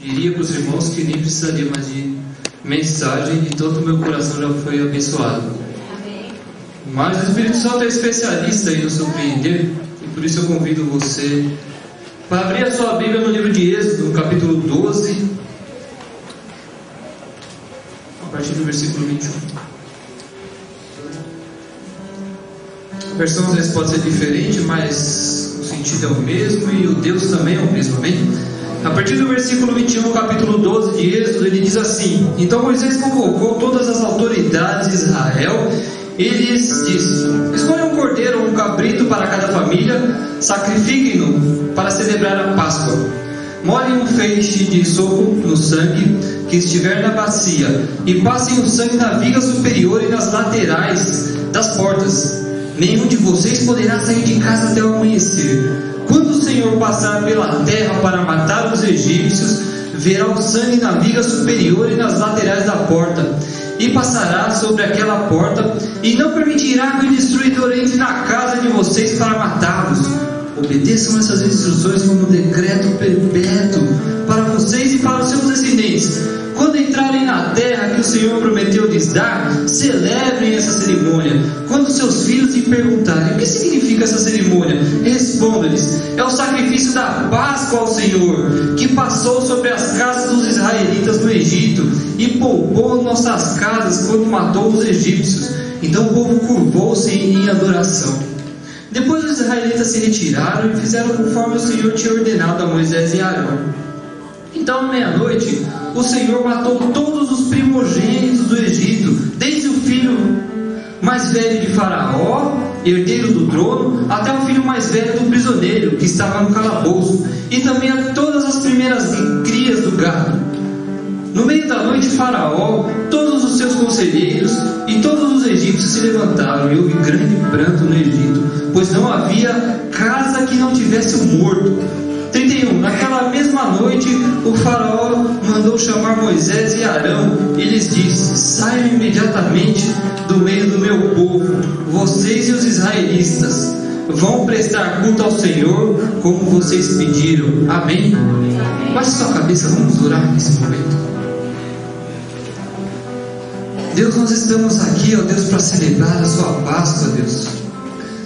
diria para os irmãos que nem precisaria mais de mensagem, de todo o meu coração já foi abençoado. Mas o Espírito Santo é especialista em nos surpreender, e por isso eu convido você para abrir a sua Bíblia no livro de Êxodo, no capítulo 12, a partir do versículo 21. A versão às vezes pode ser diferente, mas o sentido é o mesmo e o Deus também é o mesmo, amém? A partir do versículo 21, capítulo 12 de Êxodo, ele diz assim: Então Moisés convocou todas as autoridades de Israel e lhes disse: Escolham um cordeiro ou um cabrito para cada família, sacrifiquem-no para celebrar a Páscoa. Molhem um feixe de sopo no sangue que estiver na bacia e passem o sangue na viga superior e nas laterais das portas. Nenhum de vocês poderá sair de casa até o amanhecer. Quando o Senhor passar pela terra para matar os egípcios, verá o sangue na viga superior e nas laterais da porta, e passará sobre aquela porta, e não permitirá que o destruidor entre na casa de vocês para matá-los. Obedeçam essas instruções como um decreto perpétuo para vocês e para os seus descendentes. Quando entrarem na terra que o Senhor prometeu lhes dar, celebrem essa cerimônia. Quando seus filhos lhe perguntarem: o que significa essa cerimônia? Responda-lhes: é o sacrifício da Páscoa ao Senhor, que passou sobre as casas dos israelitas no Egito e poupou nossas casas quando matou os egípcios. Então o povo curvou-se em adoração. Depois os israelitas se retiraram e fizeram conforme o Senhor tinha ordenado a Moisés e Arão. Então, à meia-noite, o Senhor matou todos os primogênitos do Egito, desde o filho mais velho de Faraó, herdeiro do trono, até o filho mais velho do prisioneiro, que estava no calabouço, e também a todas as primeiras crias do gado. No meio da noite, Faraó, todos os seus conselheiros e todos os egípcios se levantaram, e houve grande pranto no Egito, pois não havia casa que não tivesse um morto. 31. Naquela mesma noite, o faraó mandou chamar Moisés e Arão e lhes disse: saiam imediatamente do meio do meu povo, vocês e os israelitas vão prestar culto ao Senhor como vocês pediram. Amém? Baixe sua cabeça, vamos orar nesse momento. Deus, nós estamos aqui, ó Deus, para celebrar a sua Páscoa, Deus,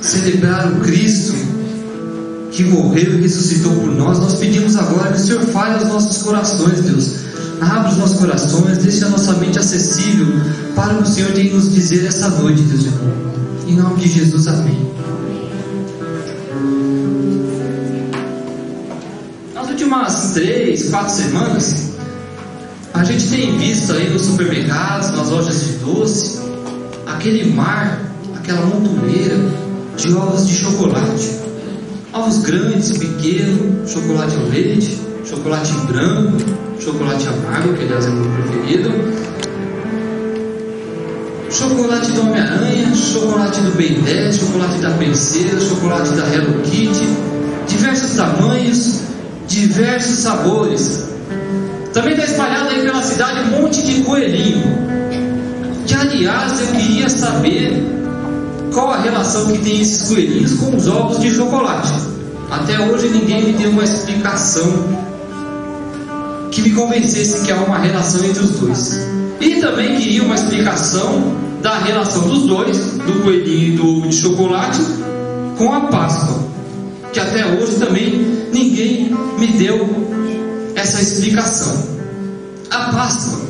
celebrar o Cristo que morreu e ressuscitou por nós. Nós pedimos agora que o Senhor fale aos nossos corações, Deus. Abra os nossos corações, deixe a nossa mente acessível para o que o Senhor tem nos dizer essa noite, Deus. Em nome de Jesus, amém. Nas últimas 3, 4 semanas, a gente tem visto aí nos supermercados, nas lojas de doce, aquele mar, aquela montoeira de ovos de chocolate. Ovos grandes, pequenos, chocolate ao leite, chocolate branco, chocolate amargo, que aliás é o meu preferido, chocolate do Homem-Aranha, chocolate do Ben 10, chocolate da Princesa, chocolate da Hello Kitty, diversos tamanhos, diversos sabores. Também está espalhado aí pela cidade um monte de coelhinho, que aliás eu queria saber qual a relação que tem esses coelhinhos com os ovos de chocolate. Até hoje ninguém me deu uma explicação que me convencesse que há uma relação entre os dois. E também queria uma explicação da relação dos dois, do coelhinho e do ovo de chocolate, com a Páscoa, que até hoje também ninguém me deu essa explicação. A Páscoa,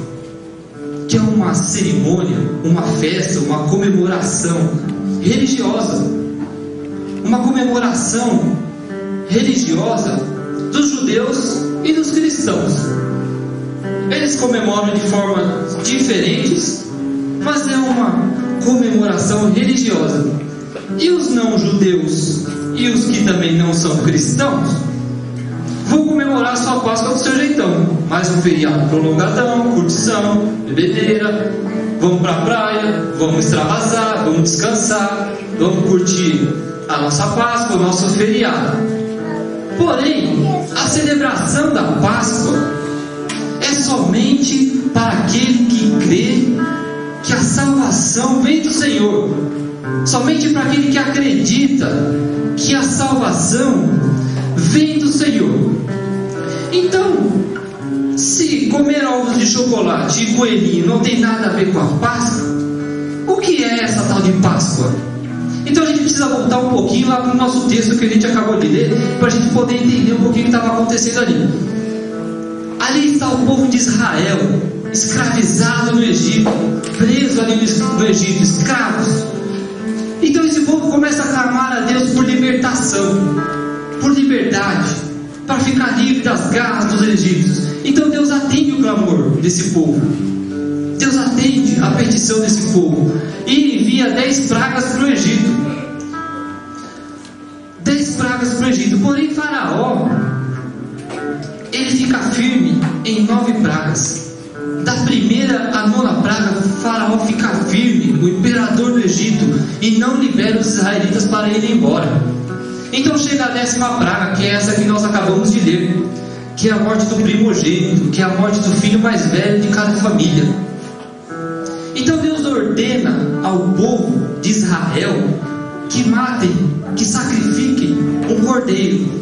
que é uma cerimônia, uma festa, uma comemoração religiosa, uma comemoração religiosa dos judeus e dos cristãos. Eles comemoram de formas diferentes, mas é uma comemoração religiosa. E os não judeus e os que também não são cristãos vão comemorar sua Páscoa do seu jeitão. Mais um feriado prolongadão, curtição, bebedeira, vamos pra praia, vamos extravasar, vamos descansar, vamos curtir a nossa Páscoa, o nosso feriado. Porém, a celebração da Páscoa é somente para aquele que crê que a salvação vem do Senhor, somente para aquele que acredita que a salvação vem do Senhor. Então, chocolate e coelhinho não tem nada a ver com a Páscoa, o que é essa tal de Páscoa? Então a gente precisa voltar um pouquinho lá para o nosso texto que a gente acabou de ler, para a gente poder entender um pouquinho o que estava acontecendo ali. Ali está o povo de Israel, escravizado no Egito, preso ali no Egito, escravos. Então esse povo começa a clamar a Deus por libertação, por liberdade, para ficar livre das garras dos egípcios. Então Deus atende o clamor desse povo, Deus atende a petição desse povo e envia 10 pragas para o Egito. 10 pragas para o Egito. Porém Faraó, ele fica firme em 9 pragas. Da primeira à 9ª praga, Faraó fica firme, o imperador do Egito, e não libera os israelitas para irem embora. Então chega a 10ª praga, que é essa que nós acabamos de ler, que é a morte do primogênito, que é a morte do filho mais velho de cada família. Então Deus ordena ao povo de Israel que matem, que sacrifiquem um cordeiro.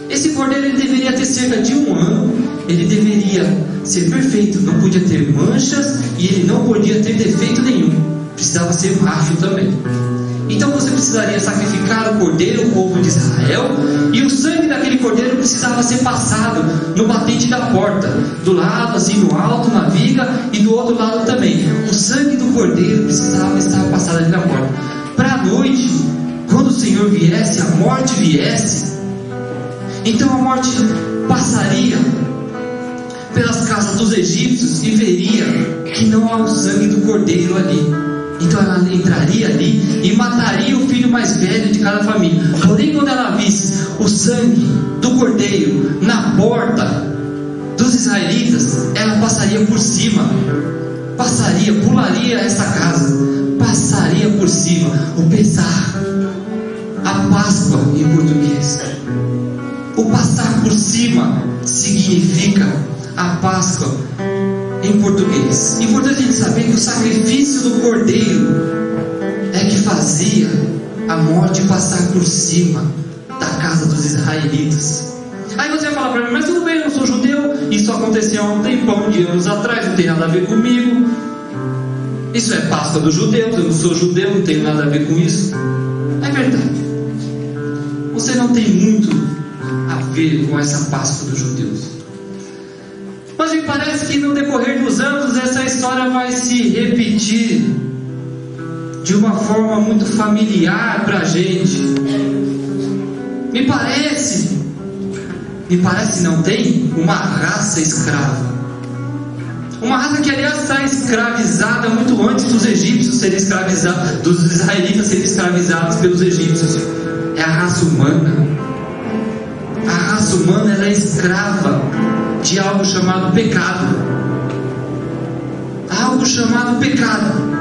Esse cordeiro ele deveria ter cerca de 1 ano, ele deveria ser perfeito, não podia ter manchas e ele não podia ter defeito nenhum, precisava ser macho também. Então você precisaria sacrificar o cordeiro, o povo de Israel, e o sangue daquele cordeiro precisava ser passado no batente da porta, do lado assim no alto, na viga, e do outro lado também. O sangue do cordeiro precisava estar passado ali na porta, para a noite, quando o Senhor viesse, a morte viesse, então a morte passaria pelas casas dos egípcios e veria que não há o sangue do cordeiro ali. Então ela entraria ali e mataria o filho mais velho de cada família. Porém, quando ela visse o sangue do cordeiro na porta dos israelitas, ela passaria por cima, pularia essa casa, passaria por cima. O Pesach, a Páscoa em português. O passar por cima significa a Páscoa em português. Importante a gente saber que o sacrifício do cordeiro é que fazia a morte passar por cima da casa dos israelitas. Aí você vai falar para mim, mas tudo bem, eu não sou judeu, isso aconteceu há um tempão de anos atrás, não tem nada a ver comigo. Isso é Páscoa dos judeus, eu não sou judeu, não tenho nada a ver com isso. É verdade, você não tem muito a ver com essa Páscoa dos judeus. Mas me parece que no decorrer dos anos essa história vai se repetir de uma forma muito familiar para a gente. Me parece não tem uma raça escrava. Uma raça que aliás está escravizada muito antes dos egípcios serem escravizados, dos israelitas serem escravizados pelos egípcios. É a raça humana. A raça humana ela é escrava de algo chamado pecado. Algo chamado pecado.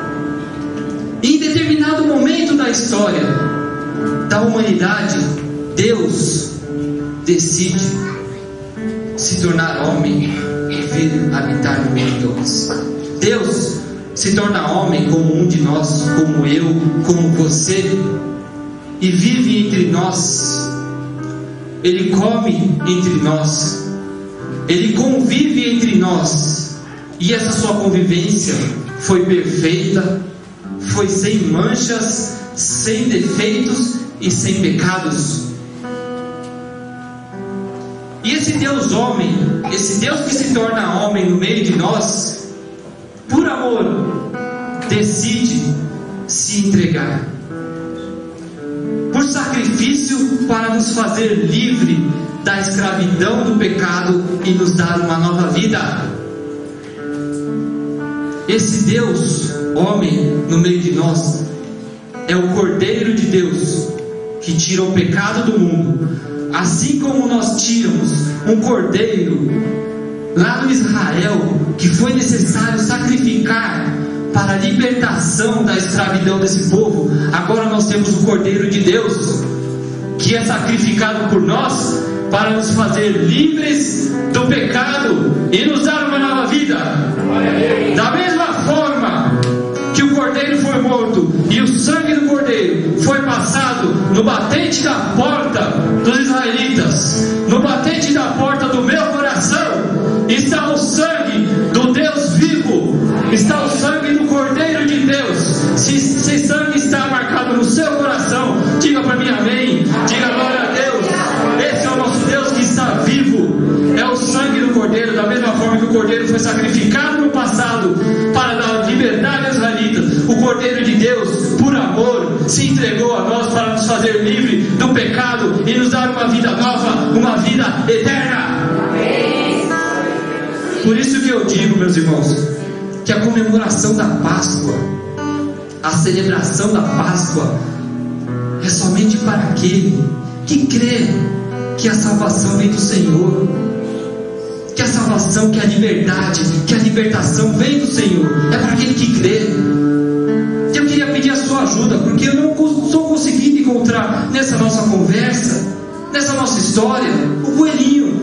Em determinado momento da história da humanidade, Deus decide se tornar homem e vir habitar no meio de nós. Deus se torna homem como um de nós, como eu, como você, e vive entre nós. Ele come entre nós, Ele convive entre nós, e essa sua convivência foi perfeita, foi sem manchas, sem defeitos e sem pecados. E esse Deus homem, esse Deus que se torna homem no meio de nós, por amor, decide se entregar por sacrifício para nos fazer livre da escravidão do pecado e nos dar uma nova vida. Esse Deus, homem no meio de nós, é o Cordeiro de Deus que tira o pecado do mundo. Assim como nós tínhamos um cordeiro lá no Israel, que foi necessário sacrificar para a libertação da escravidão desse povo, agora nós temos o Cordeiro de Deus, que é sacrificado por nós para nos fazer livres do pecado e nos dar uma nova vida. Da mesma forma que o Cordeiro foi morto e o sangue do Cordeiro foi passado no batente da porta dos israelitas, no batente da porta do meu coração está o sangue do Deus cordeiro foi sacrificado no passado para dar liberdade aos israelitas, o cordeiro de Deus, por amor, se entregou a nós para nos fazer livre do pecado e nos dar uma vida nova, uma vida eterna. Por isso que eu digo, meus irmãos, que a comemoração da Páscoa, a celebração da Páscoa, é somente para aquele que crê que a salvação vem do Senhor, que a salvação, que a liberdade, que a libertação vem do Senhor. É para aquele que crê. Eu queria pedir a sua ajuda, porque eu não estou conseguindo encontrar nessa nossa conversa, nessa nossa história, o coelhinho.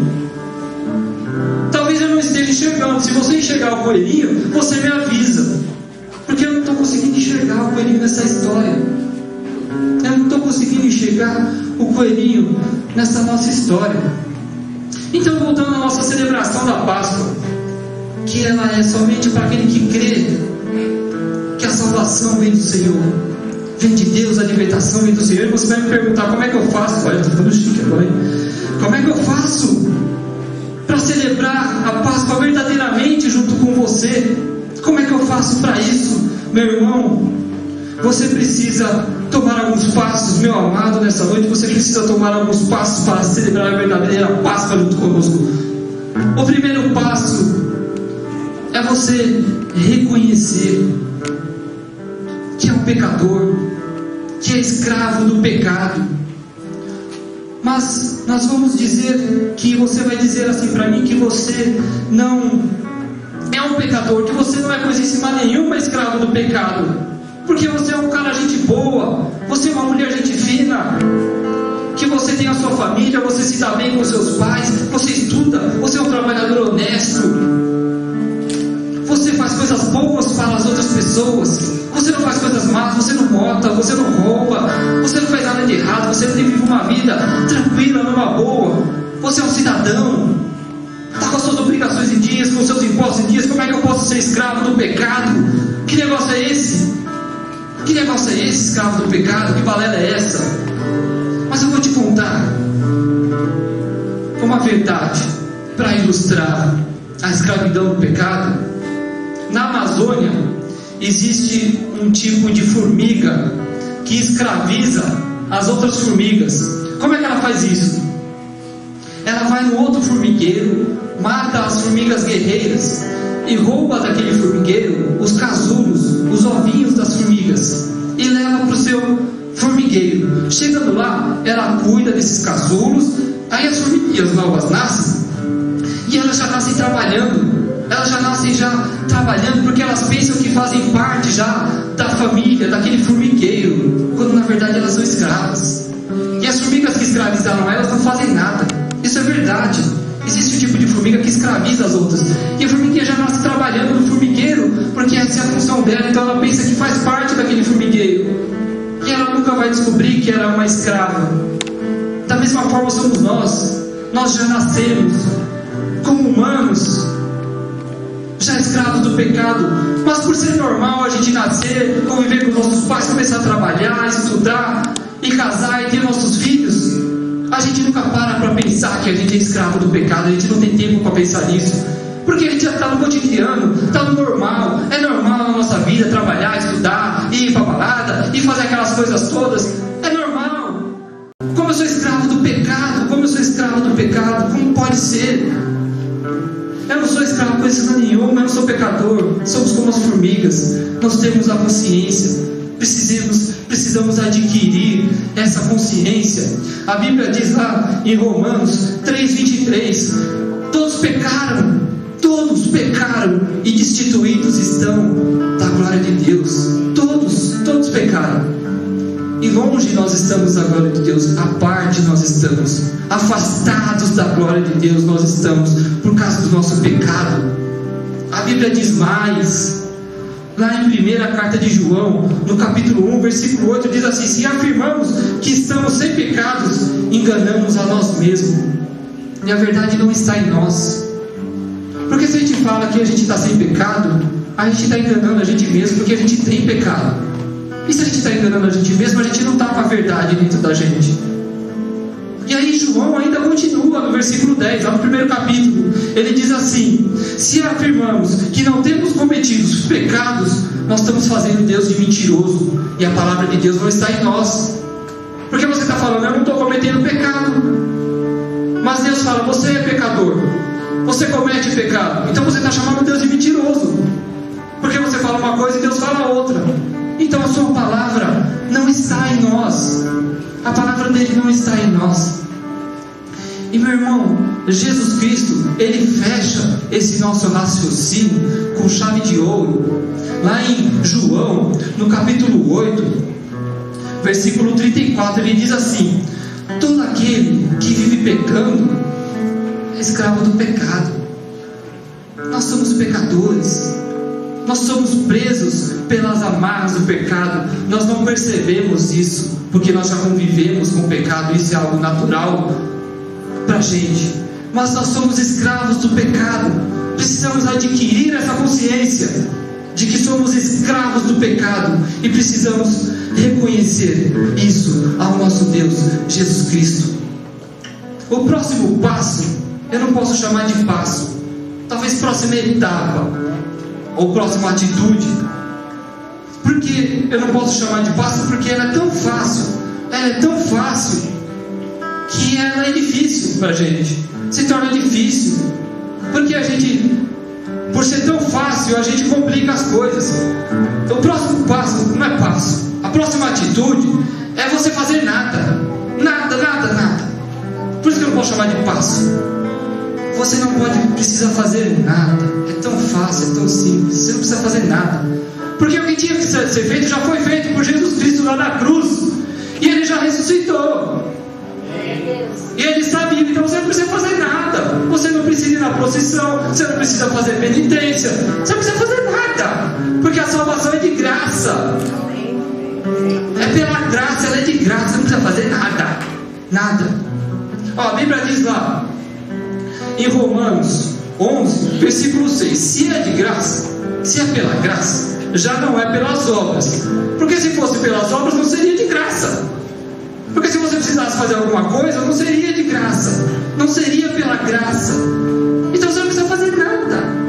Talvez eu não esteja enxergando. Se você enxergar o coelhinho, você me avisa, porque eu não estou conseguindo enxergar o coelhinho nessa história. Eu não estou conseguindo enxergar o coelhinho nessa nossa história. Então, voltando à nossa celebração da Páscoa, que ela é somente para aquele que crê que a salvação vem do Senhor, vem de Deus, a libertação vem do Senhor. E você vai me perguntar: como é que eu faço? Olha, eu estou ficando chique agora, hein? Como é que eu faço para celebrar a Páscoa verdadeiramente junto com você? Como é que eu faço para isso, meu irmão? Você precisa tomar alguns passos, meu amado, nessa noite. Você precisa tomar alguns passos para celebrar a verdadeira Páscoa junto conosco. O primeiro passo é você reconhecer que é um pecador, que é escravo do pecado. Mas nós vamos dizer que você vai dizer assim para mim, que você não é um pecador, que você não é coisíssima nenhuma escravo do pecado, porque você é um cara gente boa, você é uma mulher gente fina, que você tem a sua família, você se dá bem com seus pais, você estuda, você é um trabalhador honesto, você faz coisas boas para as outras pessoas, você não faz coisas más, você não mata, você não rouba, você não faz nada de errado, você vive uma vida tranquila, numa boa, você é um cidadão, está com as suas obrigações em dias, com os seus impostos em dias. Como é que eu posso ser escravo do pecado? Que negócio é esse? Que negócio é esse, escravo do pecado? Que balela é essa? Mas eu vou te contar uma verdade para ilustrar a escravidão do pecado. Na Amazônia existe um tipo de formiga que escraviza as outras formigas. Como é que ela faz isso? Ela vai no outro formigueiro, mata as formigas guerreiras e rouba daquele formigueiro os casulos, os ovinhos das formigas, e leva para o seu formigueiro. Chegando lá, ela cuida desses casulos. Aí as formiguinhas novas nascem e elas já nascem trabalhando. Elas já nascem trabalhando porque elas pensam que fazem parte já da família, daquele formigueiro, quando na verdade elas são escravas. E as formigas que escravizaram elas não fazem nada. Isso é verdade. Existe um tipo de formiga que escraviza as outras, e a formiguinha já nasce trabalhando no formigueiro, porque essa é a função dela. Então ela pensa que faz parte daquele formigueiro, e ela nunca vai descobrir que ela é uma escrava. Da mesma forma somos nós já nascemos como humanos, já escravos do pecado. Mas por ser normal a gente nascer, conviver com os nossos pais, começar a trabalhar, estudar e casar e ter nossos filhos, a gente nunca para pensar que a gente é escravo do pecado. A gente não tem tempo para pensar nisso, porque a gente já está no cotidiano, está no normal. É normal na nossa vida trabalhar, estudar, ir para balada e fazer aquelas coisas todas. É normal. Como eu sou escravo do pecado? Como eu sou escravo do pecado? Como pode ser? Eu não sou escravo coisa nenhuma, eu não sou pecador. Somos como as formigas. Nós temos a consciência. Precisamos adquirir essa consciência. A Bíblia diz lá em Romanos 3:23: todos pecaram e destituídos estão da glória de Deus. Todos pecaram, e longe nós estamos da glória de Deus. À parte nós estamos, afastados da glória de Deus nós estamos, por causa do nosso pecado. A Bíblia diz mais, lá em 1ª carta de João, no capítulo 1, versículo 8, diz assim: se afirmamos que estamos sem pecados, enganamos a nós mesmos, e a verdade não está em nós. Porque se a gente fala que a gente está sem pecado, a gente está enganando a gente mesmo, porque a gente tem pecado. E se a gente está enganando a gente mesmo, a gente não está com a verdade dentro da gente. E aí João ainda continua no versículo 10, lá no primeiro capítulo. Ele diz assim: se afirmamos que não temos cometido os pecados, nós estamos fazendo Deus de mentiroso, e a palavra de Deus não está em nós. Porque você está falando, eu não estou cometendo pecado. Mas Deus fala, você é pecador, você comete pecado. Então você está chamando Deus de mentiroso, porque você fala uma coisa e Deus fala outra. Então a sua palavra não está em nós. A palavra dele não está em nós. E meu irmão, Jesus Cristo, ele fecha esse nosso raciocínio com chave de ouro. Lá em João, no capítulo 8, versículo 34, ele diz assim: todo aquele que vive pecando é escravo do pecado. Nós somos pecadores. Nós somos presos pelas amarras do pecado. Nós não percebemos isso, porque nós já convivemos com o pecado. Isso é algo natural para a gente. Mas nós somos escravos do pecado. Precisamos adquirir essa consciência de que somos escravos do pecado, e precisamos reconhecer isso ao nosso Deus Jesus Cristo. O próximo passo, eu não posso chamar de passo, talvez próxima etapa, ou próxima atitude. Porque eu não posso chamar de passo? Porque ela é tão fácil, que ela é difícil para a gente, se torna difícil, porque a gente, por ser tão fácil, a gente complica as coisas. Então, o próximo passo não é passo, a próxima atitude é você fazer nada. Por isso que eu não posso chamar de passo. Você não precisa fazer nada. É tão fácil, é tão simples. Você não precisa fazer nada, porque o que tinha que ser feito já foi feito por Jesus Cristo lá na cruz, e Ele já ressuscitou, e Ele está vivo. Então você não precisa fazer nada. Você não precisa ir na procissão, você não precisa fazer penitência, você não precisa fazer nada, porque a salvação é de graça. É pela graça, ela é de graça. Você não precisa fazer nada. A Bíblia diz lá em Romanos 11, versículo 6: se é de graça, se é pela graça, já não é pelas obras. Porque se fosse pelas obras, não seria de graça. Porque se você precisasse fazer alguma coisa, não seria de graça, não seria pela graça. Então você não precisa fazer nada.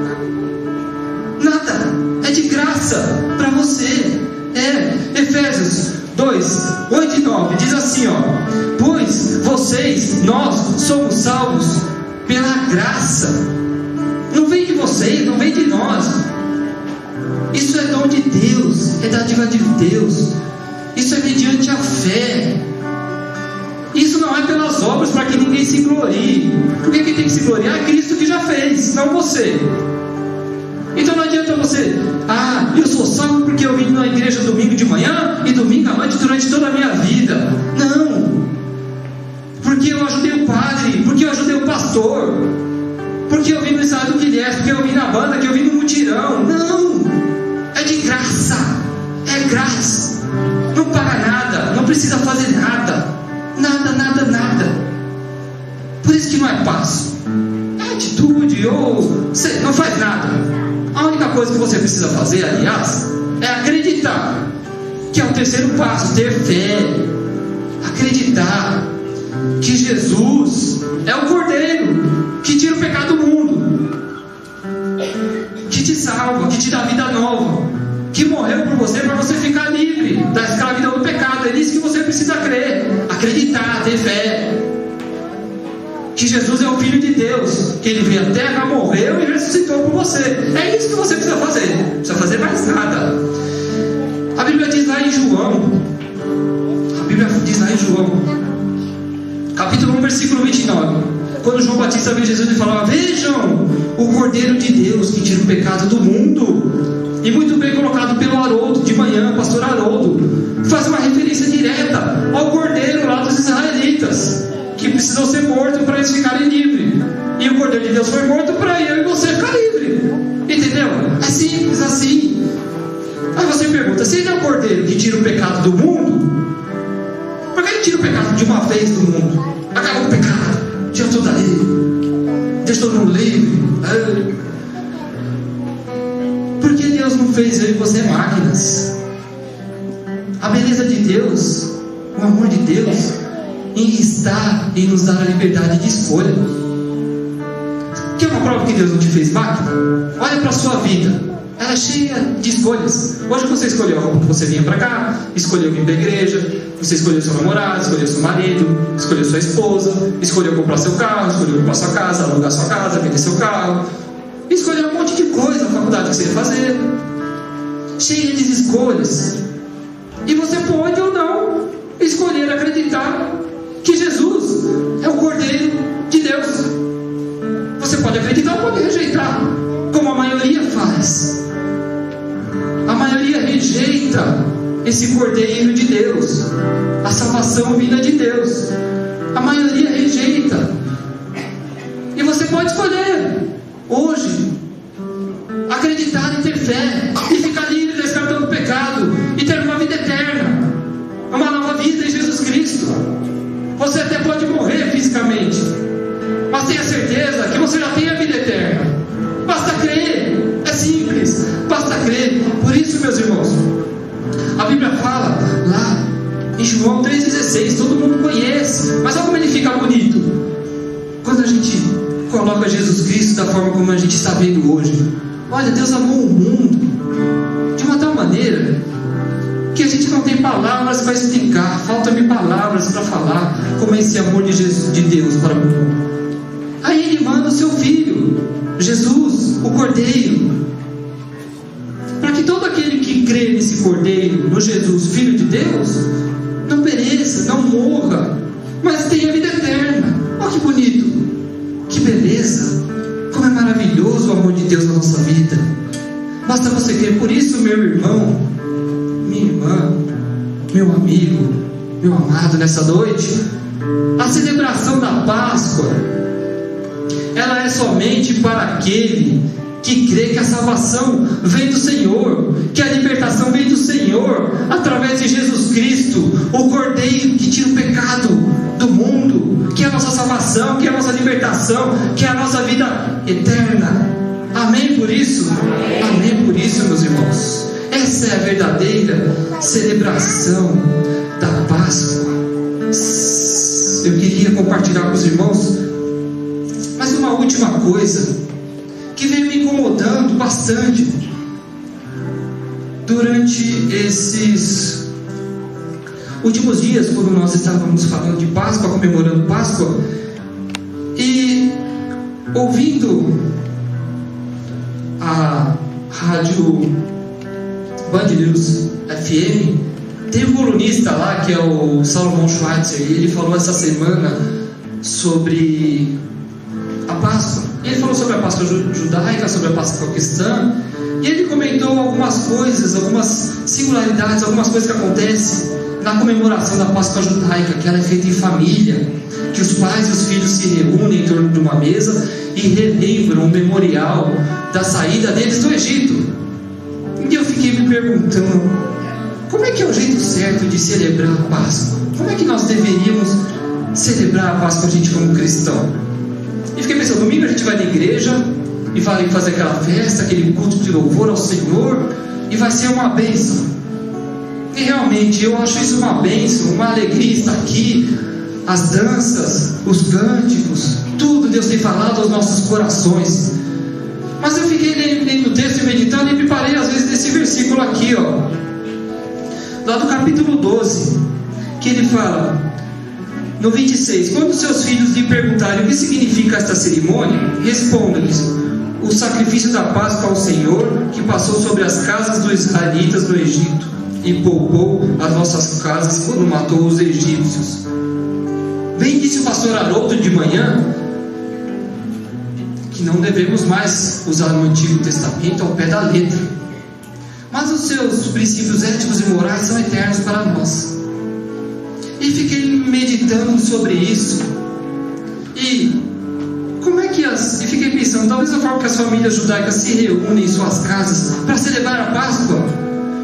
É de graça para você. Efésios 2, 8 e 9 diz assim: pois nós somos salvos pela graça. Não vem de vocês, não vem de nós. Isso é dom de Deus, é dádiva de Deus. Isso é mediante a fé. Isso não é pelas obras, para que ninguém se glorie. Porque quem tem que se gloriar é Cristo, que já fez, não você. Então não adianta você: eu sou salvo porque eu vim na igreja domingo de manhã e domingo à noite durante toda a minha vida. Não. Porque eu ajudei o padre, porque eu ajudei o pastor, porque eu vim no ensaio do Guilherme, porque eu vim na banda, que eu vim no mutirão. Não. É de graça. É grátis. Não paga nada, não precisa fazer nada. Nada. Por isso que não é passo, é atitude, ou você não faz nada. A única coisa que você precisa fazer, aliás, é acreditar, que é o terceiro passo, ter fé. Acreditar que Jesus é o Cordeiro que tira o pecado do mundo, que te salva, que te dá vida nova, que morreu por você para você ficar livre da escravidão do pecado. É nisso que você precisa crer, acreditar, ter fé. Que Jesus é o Filho de Deus, que Ele veio à terra, morreu e ressuscitou por você. É isso que você precisa fazer. Não precisa fazer mais nada. A Bíblia diz lá em João, capítulo 1, versículo 29, quando João Batista viu Jesus, ele falava: vejam o Cordeiro de Deus que tira o pecado do mundo. E muito bem colocado pelo Haroldo de manhã, pastor Haroldo, faz uma referência direta ao Cordeiro lá dos israelitas, que precisou ser morto para eles ficarem livres. E o Cordeiro de Deus foi morto para eu e você ficar livre. Entendeu? É simples assim. Aí você pergunta: se ele é o Cordeiro que tira o pecado do mundo, por que ele tira o pecado de uma vez do mundo? Acabou o pecado, tira tudo ali, deixa todo mundo livre. Porque Deus não fez eu e você máquinas. A beleza de Deus, o amor de Deus, está em nos dar a liberdade de escolha. Quer uma prova que Deus não te fez máquina? Olha para a sua vida. Ela é cheia de escolhas. Hoje você escolheu a roupa que você vinha para cá, escolheu vir da igreja, você escolheu seu namorado, escolheu seu marido, escolheu sua esposa, escolheu comprar seu carro, escolheu comprar sua casa, alugar sua casa, vender seu carro, escolheu um monte de coisa, a faculdade que você ia fazer, cheia de escolhas. E você pode ou não escolher acreditar que Jesus é o Cordeiro de Deus. Você pode acreditar ou pode rejeitar, como a maioria faz. A maioria rejeita esse Cordeiro de Deus, a salvação vinda de Deus. A maioria rejeita. E você pode escolher hoje acreditar e ter fé e ficar livre da escravidão do pecado e ter uma vida eterna, uma nova vida em Jesus Cristo. Você até pode morrer fisicamente, mas tenha certeza que você já tem a vida eterna. Basta crer, é simples, basta crer. Por isso, meus irmãos, a Bíblia fala lá em João 3,16, todo mundo conhece, mas olha como ele fica bonito quando a gente coloca Jesus Cristo da forma como a gente está vendo hoje. Olha, Deus amou o mundo de uma tal maneira que a gente não tem palavras para explicar, falta-me palavras para falar como é esse amor de Deus para o mundo. Aí ele manda o seu Filho, Jesus, o Cordeiro, para que todo aquele que crê nesse Cordeiro, no Jesus, Filho de Deus, não pereça, não morra, mas tenha vida eterna. Olha que bonito, que beleza, como é maravilhoso o amor de Deus na nossa vida. Basta você crer. Por isso, meu irmão, minha irmã, meu amigo, meu amado, nessa noite, a celebração da Páscoa, ela é somente para aquele que crê que a salvação vem do Senhor, que a libertação vem do Senhor, através de Jesus Cristo, o Cordeiro que tira o pecado do mundo, que é a nossa salvação, que é a nossa libertação, que é a nossa vida eterna. Amém por isso? Amém por isso, meus irmãos. Essa é a verdadeira celebração da Páscoa. Eu queria compartilhar com os irmãos mas uma última coisa que veio me incomodando bastante durante esses últimos dias, quando nós estávamos falando de Páscoa, comemorando Páscoa, e ouvindo a rádio Band News FM, tem um colunista lá que é o Salomão Schweitzer, e ele falou essa semana sobre a Páscoa. Ele falou sobre a Páscoa judaica, sobre a Páscoa cristã, e ele comentou algumas coisas, algumas singularidades, algumas coisas que acontecem na comemoração da Páscoa judaica, que ela é feita em família, que os pais e os filhos se reúnem em torno de uma mesa e relembram o memorial da saída deles do Egito. E eu fiquei me perguntando, como é que é o jeito certo de celebrar a Páscoa? Como é que nós deveríamos celebrar a Páscoa, a gente como cristão? E fiquei pensando, domingo a gente vai na igreja e vai fazer aquela festa, aquele culto de louvor ao Senhor, e vai ser uma bênção. E realmente eu acho isso uma bênção, uma alegria estar aqui, as danças, os cânticos, tudo Deus tem falado aos nossos corações. Mas eu fiquei lendo o texto e meditando e me parei às vezes nesse versículo aqui, ó, lá do capítulo 12, que ele fala no 26, quando seus filhos lhe perguntarem o que significa esta cerimônia, responda-lhes: o sacrifício da Páscoa ao Senhor, que passou sobre as casas dos israelitas no Egito e poupou as nossas casas quando matou os egípcios. Bem disse o pastor Haroldo de manhã que não devemos mais usar no Antigo Testamento ao pé da letra, mas os seus princípios éticos e morais são eternos para nós. E fiquei meditando sobre isso. E como é que e fiquei pensando, talvez a forma que as famílias judaicas se reúnem em suas casas para celebrar a Páscoa,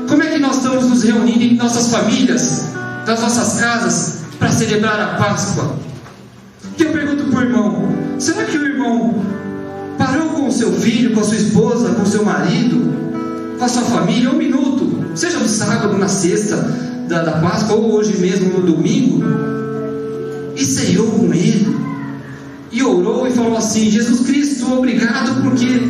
como é que nós estamos nos reunindo em nossas famílias, nas nossas casas, para celebrar a Páscoa? E eu pergunto para o irmão, será que o irmão parou com o seu filho, com a sua esposa, com o seu marido, com a sua família, um minuto, seja no sábado, na sexta da Páscoa, ou hoje mesmo no domingo, e ceiou com ele, e orou e falou assim: Jesus Cristo, obrigado porque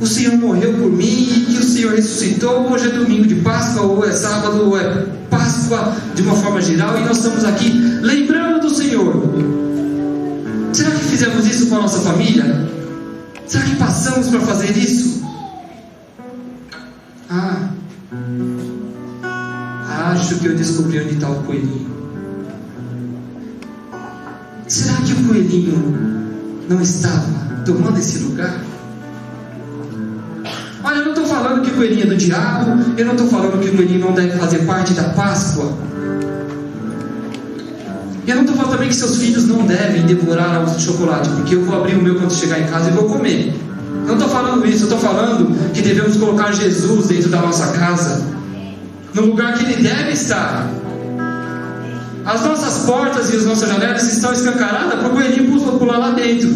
o Senhor morreu por mim e que o Senhor ressuscitou. Hoje é domingo de Páscoa, ou é sábado, ou é Páscoa de uma forma geral, e nós estamos aqui lembrando do Senhor. Será que fizemos isso com a nossa família? Será que passamos para fazer isso? Acho que eu descobri onde está o coelhinho. Será que o coelhinho não estava tomando esse lugar? Olha, eu não estou falando que o coelhinho é do diabo, eu não estou falando que o coelhinho não deve fazer parte da Páscoa. Eu não estou falando também que seus filhos não devem devorar algo de chocolate, porque eu vou abrir o meu quando chegar em casa e vou comer. Não estou falando isso, eu estou falando que devemos colocar Jesus dentro da nossa casa, no lugar que Ele deve estar. As nossas portas e as nossas janelas estão escancaradas para o coelhinho pular lá dentro.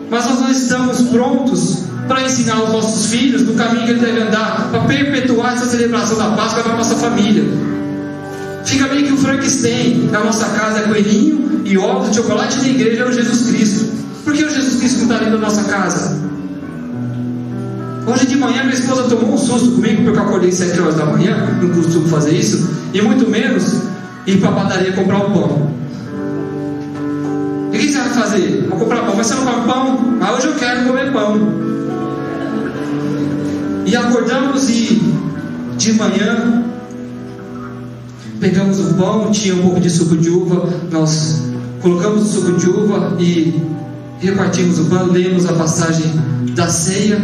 Mas nós não estamos prontos para ensinar os nossos filhos no caminho que ele deve andar, para perpetuar essa celebração da Páscoa na nossa família. Fica meio que o Frankenstein. Na nossa casa é coelhinho e ovos de chocolate, e na igreja é o Jesus Cristo. Por que o Jesus Cristo não está dentro da nossa casa? Hoje de manhã minha esposa tomou um susto comigo, porque eu acordei 7 horas da manhã, não costumo fazer isso, e muito menos ir para a padaria comprar o pão. E o que você vai fazer? Vou comprar pão. Mas você não come pão? Mas hoje eu quero comer pão. E acordamos e de manhã pegamos o pão, tinha um pouco de suco de uva, nós colocamos o suco de uva e repartimos o pão, lemos a passagem da ceia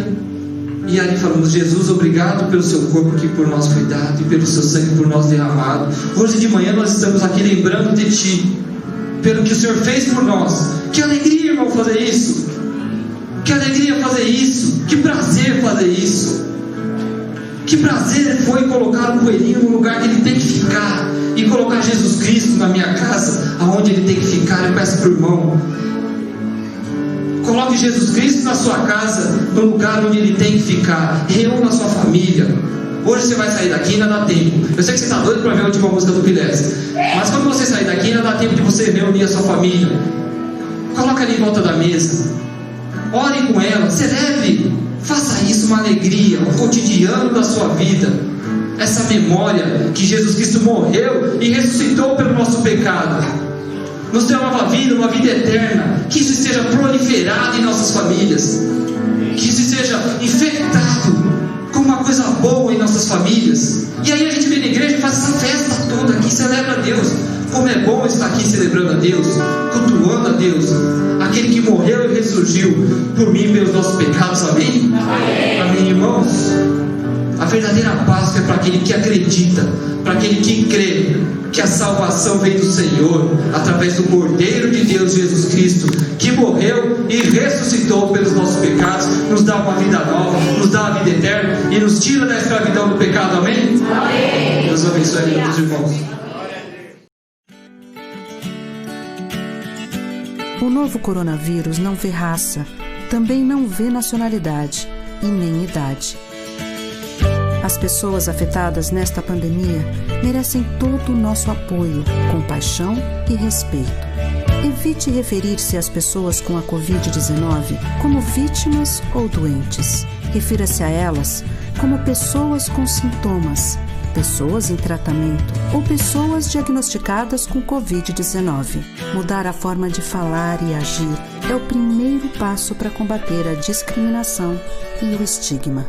e ali falamos: Jesus, obrigado pelo seu corpo que por nós foi dado e pelo seu sangue por nós derramado. Hoje de manhã nós estamos aqui lembrando de Ti, pelo que o Senhor fez por nós. Que alegria, irmão, fazer isso. Que alegria fazer isso. Que prazer fazer isso. Que prazer foi colocar o coelhinho no lugar que ele tem que ficar, e colocar Jesus Cristo na minha casa, aonde ele tem que ficar. Eu peço para o irmão: coloque Jesus Cristo na sua casa, no lugar onde ele tem que ficar. Reúna a sua família. Hoje você vai sair daqui e ainda dá tempo. Eu sei que você está doido para ver a última música do Pilés, mas quando você sair daqui ainda dá tempo de você reunir a sua família. Coloca ali em volta da mesa, ore com ela, celebre, faça isso uma alegria, um cotidiano da sua vida. Essa memória que Jesus Cristo morreu e ressuscitou pelo nosso pecado, nos deu uma vida eterna. Que isso esteja proliferado em nossas famílias, que isso esteja infectado com uma coisa boa em nossas famílias. E aí a gente vem na igreja e faz essa festa toda aqui, celebra a Deus. Como é bom estar aqui celebrando a Deus, cultuando a Deus, aquele que morreu e ressurgiu por mim e pelos nossos pecados. Amém? Amém, amém, irmãos. A verdadeira Páscoa é para aquele que acredita, para aquele que crê que a salvação vem do Senhor, através do Cordeiro de Deus, Jesus Cristo, que morreu e ressuscitou pelos nossos pecados, nos dá uma vida nova, nos dá a vida eterna e nos tira da escravidão do pecado. Amém? Amém. Deus abençoe, meus irmãos. O novo coronavírus não vê raça, também não vê nacionalidade e nem idade. As pessoas afetadas nesta pandemia merecem todo o nosso apoio, compaixão e respeito. Evite referir-se às pessoas com a Covid-19 como vítimas ou doentes. Refira-se a elas como pessoas com sintomas, pessoas em tratamento ou pessoas diagnosticadas com Covid-19. Mudar a forma de falar e agir é o primeiro passo para combater a discriminação e o estigma.